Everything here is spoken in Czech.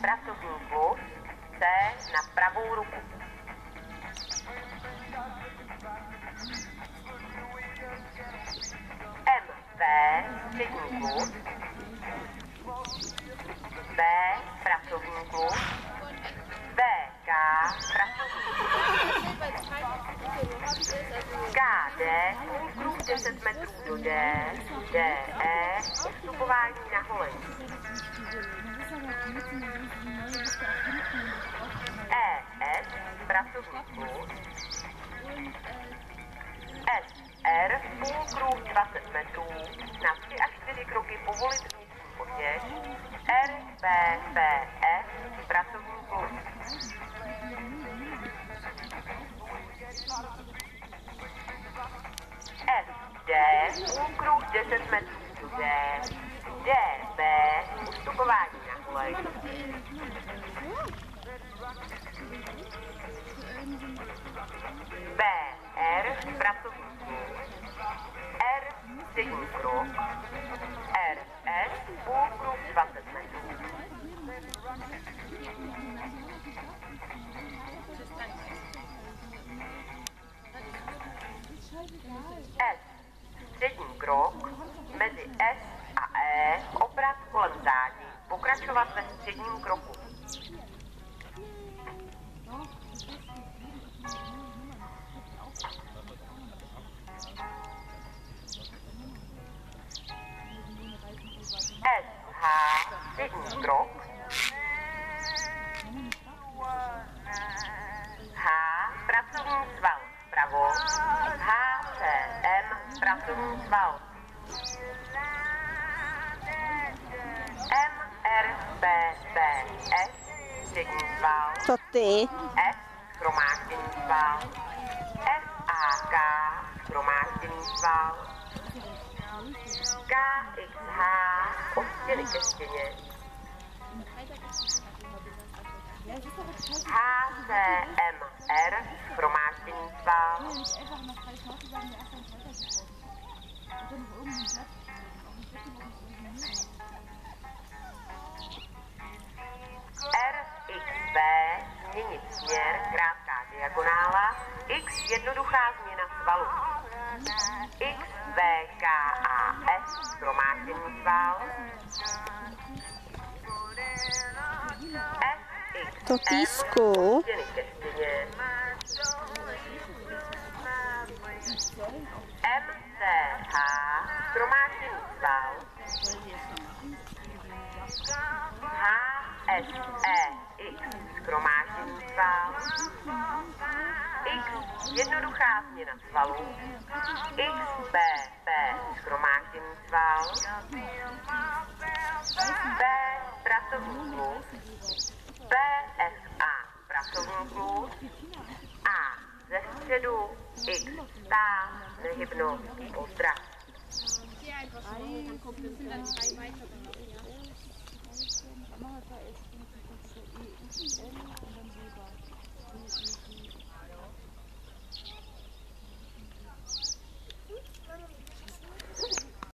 pracovní klub, C na pravou ruku. MV střední klub, B pracovní klub, BK pracovní klub, KD půlkruh 10 metrů do D, DE ustupování na holení. ES pracovní klub, SR půlkruh 20 metrů na 3 až 4 kroky povolit vnitřní potěž, RBPF pracovní klub. SD půlkruh 10 metrů do D, DB ustupování na holej. BR pracovní klub, R střední krok, RS půlkruh 20 metrů. S střední krok, mezi S a E obrat kolem zádí, pokračovat ve středním kroku. SH střední krok, H pracovní sval vpravo, HCM pracovní sval, MRBBS střední sval, To ty. S shromážděný sval, SAK shromážděný sval, KXH od stěny ke stěně, HCMR shromážděný sval, RXB změnit směr, krátká diagonála, X jednoduchá změna svalu, XVKAS shromážděný sval, To týsku. stěny ke stěně, MCH shromážděný sval, HSEX shromážděný sval, X jednoduchá změna svalů, XBP shromážděný sval, B pracovní klub, BFA pracovní klub, A ze středu, X stát, nehybnost, pozdrav. Geh einfach so, dann kommt das sind dann 3 weiter.